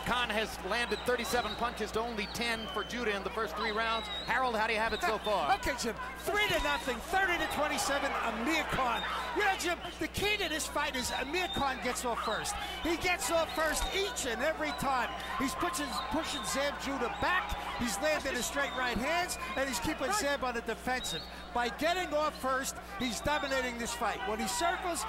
Khan has landed 37 punches to only 10 for Judah in the first 3 rounds. Harold, how do you have it so far? Okay, Jim, 3-0, 30-27, Amir Khan. You know, Jim, the key to this fight is Amir Khan gets off first. He gets off first each and every time. He's pushing Zab Judah back. He's landing his straight right hands, and he's keeping Zab on the defensive. By getting off first, he's dominating this fight. When he circles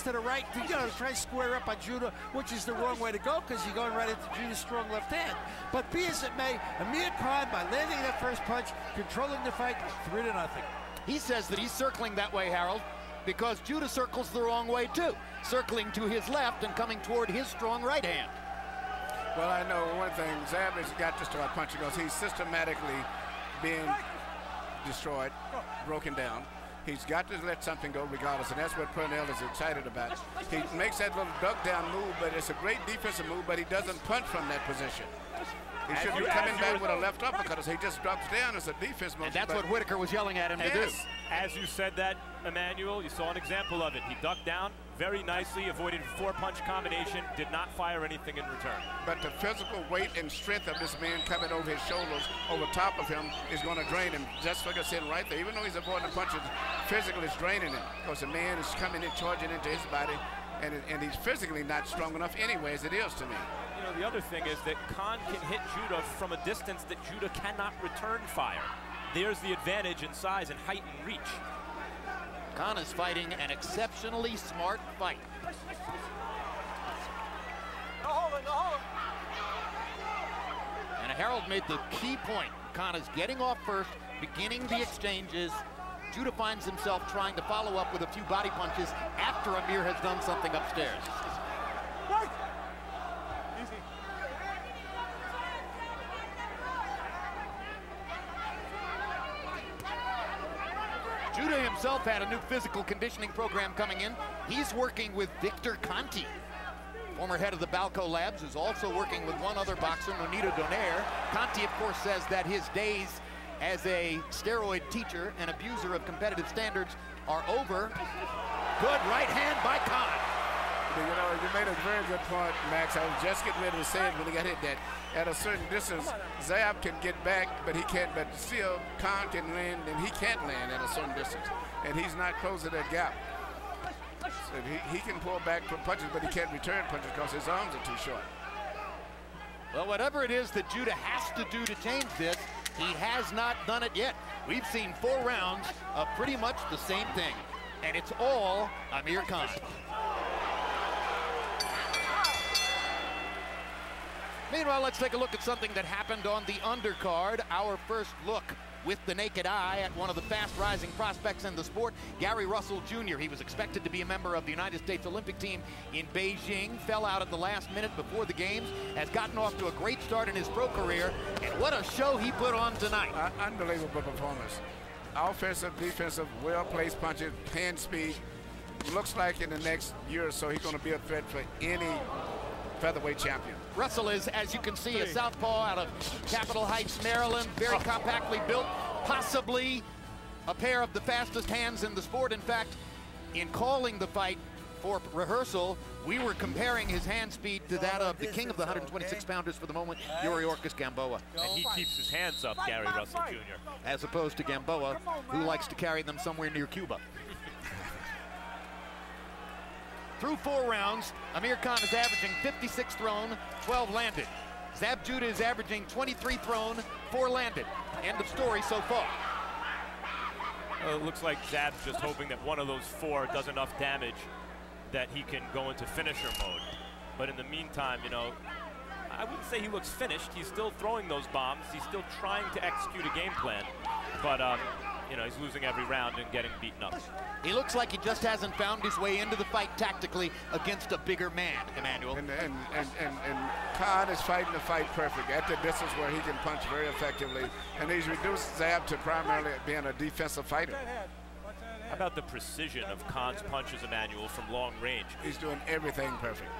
to the right, to try and square up on Judah, which is the wrong way to go because you're going right into Judah's strong left hand. But be as it may, Amir Khan, by landing that first punch, controlling the fight 3-0. He says that he's circling that way, Harold, because Judah circles the wrong way too, circling to his left and coming toward his strong right hand. Well, I know one thing, Zab has got to start punching because he's systematically being destroyed, broken down. He's got to let something go regardless, and that's what Purnell is excited about. He makes that little duck down move, but it's a great defensive move, but he doesn't punch from that position. He should be coming back with a left uppercut as he just drops down as a defense move. And that's what Whitaker was yelling at him to do. As you said that, Emmanuel, you saw an example of it. He ducked down very nicely, avoided 4-punch combination, did not fire anything in return. But the physical weight and strength of this man coming over his shoulders, over top of him, is going to drain him. Just like I said right there, even though he's avoiding punches, physically it's draining him because the man is coming in, charging into his body, and he's physically not strong enough anyway, as it is to me. You know, the other thing is that Khan can hit Judah from a distance that Judah cannot return fire. There's the advantage in size and height and reach. Khan is fighting an exceptionally smart fight. And Harold made the key point. Khan is getting off first, beginning the exchanges. Judah finds himself trying to follow up with a few body punches after Amir has done something upstairs. Judah himself had a new physical conditioning program coming in. He's working with Victor Conti, former head of the Balco Labs, who's also working with one other boxer, Nonito Donaire. Conti, of course, says that his days as a steroid teacher and abuser of competitive standards are over. Good right hand by Khan. You know, you made a very good point, Max. I was just getting ready to say it when he got hit that at a certain distance, Zab can get back, but he can't, but still Khan can land, and he can't land at a certain distance. And he's not closing that gap. So he can pull back from punches, but he can't return punches because his arms are too short. Well, whatever it is that Judah has to do to change this, he has not done it yet. We've seen 4 rounds of pretty much the same thing, and it's all Amir Khan. Meanwhile, let's take a look at something that happened on the undercard. Our first look with the naked eye at one of the fast-rising prospects in the sport, Gary Russell Jr. He was expected to be a member of the United States Olympic team in Beijing, fell out at the last minute before the games, has gotten off to a great start in his pro career, and what a show he put on tonight. Unbelievable performance. Offensive, defensive, well-placed punches, hand speed. Looks like in the next year or so he's going to be a threat for any featherweight champion. Russell is, as you can see, a southpaw out of Capitol Heights, Maryland, very compactly built, possibly a pair of the fastest hands in the sport. In fact, in calling the fight for rehearsal, we were comparing his hand speed to that of the king of the 126-pounders for the moment, Yuri Orcus Gamboa. And he keeps his hands up, Gary Russell Jr. As opposed to Gamboa, who likes to carry them somewhere near Cuba. Through 4 rounds, Amir Khan is averaging 56 thrown, 12 landed. Zab Judah is averaging 23 thrown, 4 landed. End of story so far. It looks like Zab's just hoping that one of those 4 does enough damage that he can go into finisher mode. But in the meantime, you know, I wouldn't say he looks finished. He's still throwing those bombs. He's still trying to execute a game plan. But, you know, he's losing every round and getting beaten up. He looks like he just hasn't found his way into the fight tactically against a bigger man, Emmanuel. And Khan is fighting the fight perfect at the distance where he can punch very effectively. And he's reduced Zab to primarily being a defensive fighter. How about the precision of Khan's punches, Emmanuel, from long range? He's doing everything perfect.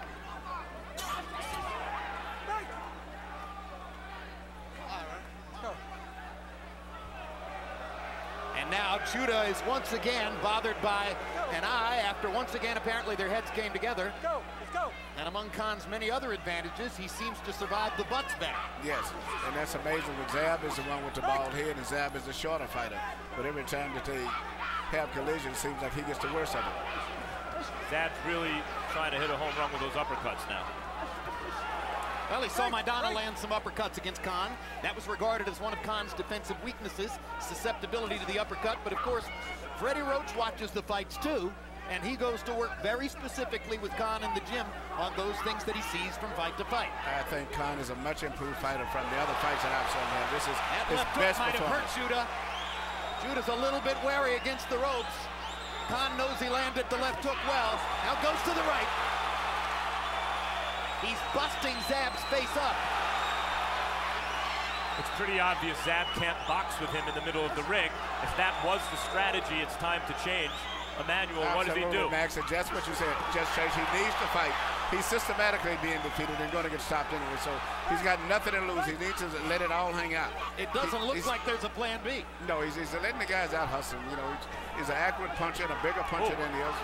And And now Judah is once again bothered by an eye after once again apparently their heads came together. Let's go. And among Khan's many other advantages, he seems to survive the butts back. Yes, and that's amazing. When Zab is the one with the bald head, and Zab is the shorter fighter. But every time that they have collision, it seems like he gets the worst of it. Zab's really trying to hit a home run with those uppercuts now. Well, he saw Maidana land some uppercuts against Khan. That was regarded as one of Khan's defensive weaknesses, susceptibility to the uppercut. But of course, Freddie Roach watches the fights too, and he goes to work very specifically with Khan in the gym on those things that he sees from fight to fight. I think Khan is a much improved fighter from the other fights that I've seen him. This is that his left best hook might have hurt performance. Judah. Judah's a little bit wary against the ropes. Khan knows he landed the left hook well. Now goes to the right. He's busting Zab's face up. It's pretty obvious Zab can't box with him in the middle of the ring. If that was the strategy, it's time to change. Emmanuel, what does he do? Max, and just what you said, just change. He needs to fight. He's systematically being defeated and going to get stopped anyway, so he's got nothing to lose. He needs to let it all hang out. It doesn't look like there's a plan B. No, he's letting the guys out hustle. You know, he's an accurate puncher and a bigger puncher than the others,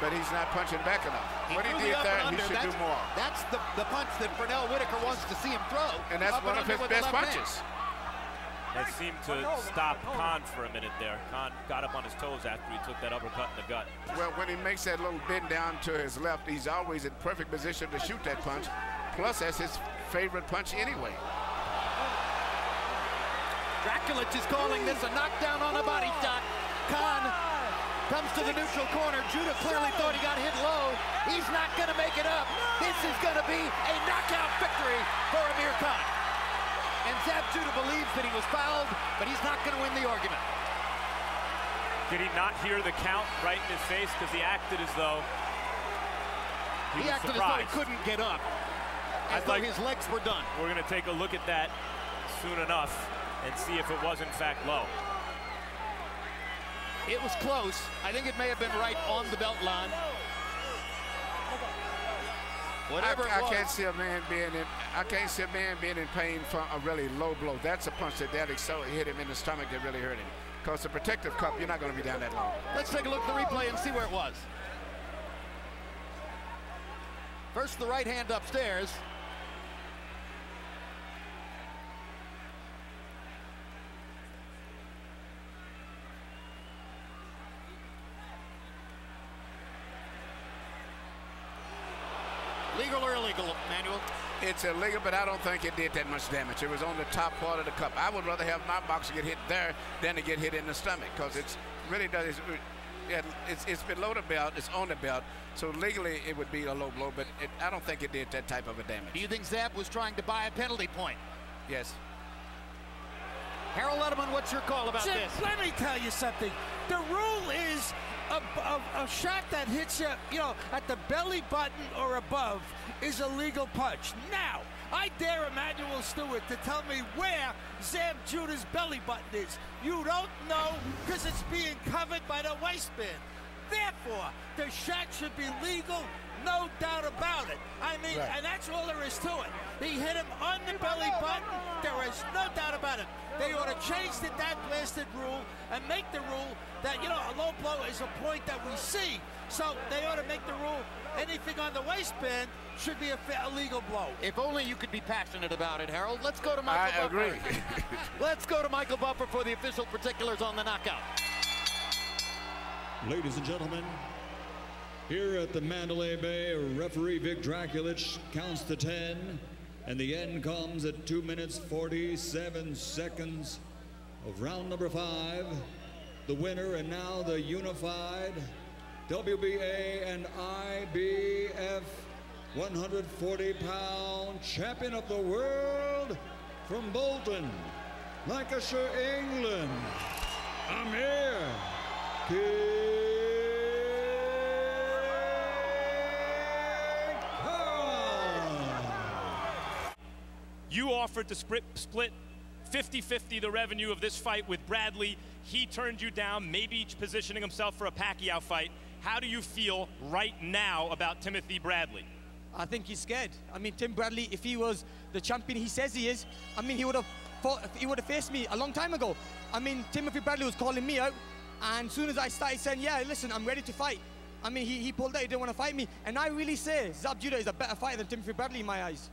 but he's not punching back enough. What he did there, he should do more. That's the punch that Pernell Whitaker wants to see him throw. And that's one of his best punches. That seemed to stop Khan for a minute there. Khan got up on his toes after he took that uppercut in the gut. Well, when he makes that little bend down to his left, he's always in perfect position to shoot that punch. Plus, that's his favorite punch anyway. Draculich is calling this a knockdown on a body shot. Khan comes to the neutral corner. Judah clearly thought he got hit low. He's not going to make it up. This is going to be a knockout victory for Amir Khan. And Zab Judah believes that he was fouled, but he's not going to win the argument. Did he not hear the count right in his face? Because he acted as though he was acted surprised. as though he couldn't get up. As though his legs were done. We're going to take a look at that soon enough and see if it was in fact low. It was close. I think it may have been right on the belt line. Whatever I can't see a man being in. I can't see a man being in pain from a really low blow. That's a punch that hit him in the stomach that really hurt him. Because the protective cup, you're not going to be down that long. Let's take a look at the replay and see where it was. First, the right hand upstairs. Legal or illegal, Manuel? It's illegal, but I don't think it did that much damage. It was on the top part of the cup. I would rather have my boxer get hit there than to get hit in the stomach, because it's really does. It's below the belt. It's on the belt. So legally, it would be a low blow, but I don't think it did that type of a damage. Do you think Zab was trying to buy a penalty point? Yes. Harold Letterman, what's your call about Jim, this? let me tell you something. The rule is a shot that hits you, at the belly button or above is a legal punch. Now, I dare Emmanuel Stewart to tell me where Zab Judah's belly button is. You don't know because it's being covered by the waistband. Therefore, the shot should be legal, no doubt about it. I mean, right. And that's all there is to it. He hit him on the belly button. There is no doubt about it. They ought to change that blasted rule and make the rule that, a low blow is a point that we see. So they ought to make the rule anything on the waistband should be a legal blow. If only you could be passionate about it, Harold. Let's go to Michael Buffer. I agree. Let's go to Michael Buffer for the official particulars on the knockout. Ladies and gentlemen, here at the Mandalay Bay, referee Vic Draculich counts to 10, and the end comes at 2 minutes 47 seconds of round number 5. The winner and now the unified WBA and IBF 140-pound champion of the world from Bolton, Lancashire, England, Amir Khan. You offered to split 50-50 the revenue of this fight with Bradley. He turned you down, maybe positioning himself for a Pacquiao fight. How do you feel right now about Timothy Bradley? I think he's scared. I mean, Tim Bradley, if he was the champion he says he is, I mean, he would have he would have faced me a long time ago. I mean, Timothy Bradley was calling me out, and as soon as I started saying, yeah, listen, I'm ready to fight, I mean, he pulled out, he didn't want to fight me. And I really say Zab Judah is a better fighter than Timothy Bradley in my eyes.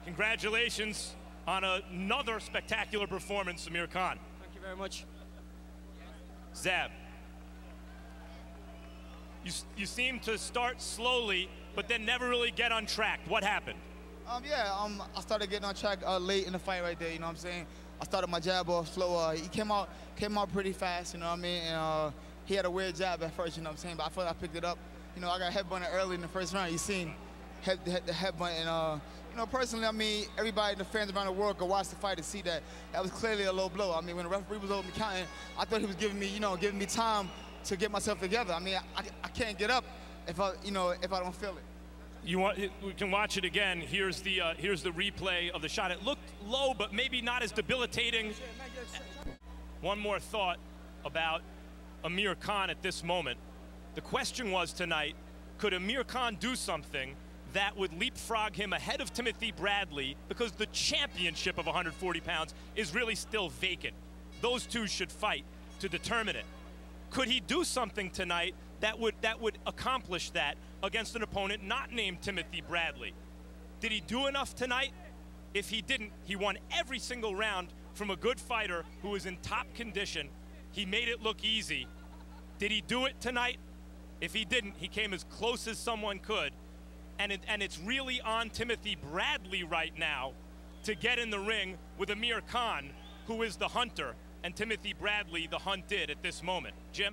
Congratulations on another spectacular performance, Amir Khan. Thank you very much. Zab, you seem to start slowly, but then never really get on track. What happened? I started getting on track late in the fight right there, you know what I'm saying? I started my jab off slow. He came out pretty fast, you know what I mean? And he had a weird jab at first, you know what I'm saying? But I feel like I picked it up. You know, I got headbutted early in the first round. You seen the headbutt, and you know, personally, I mean, everybody, the fans around the world could watch the fight and see that was clearly a low blow. I mean, when the referee was over me counting, I thought he was giving me time to get myself together. I mean, I can't get up if I don't feel it. We can watch it again. Here's the replay of the shot. It looked low, but maybe not as debilitating. One more thought about Amir Khan at this moment. The question was tonight, could Amir Khan do something that would leapfrog him ahead of Timothy Bradley, because the championship of 140 pounds is really still vacant. Those two should fight to determine it. Could he do something tonight that would accomplish that against an opponent not named Timothy Bradley? Did he do enough tonight? If he didn't, he won every single round from a good fighter who was in top condition. He made it look easy. Did he do it tonight? If he didn't, he came as close as someone could. And it's really on Timothy Bradley right now to get in the ring with Amir Khan, who is the hunter, and Timothy Bradley the hunted at this moment. Jim?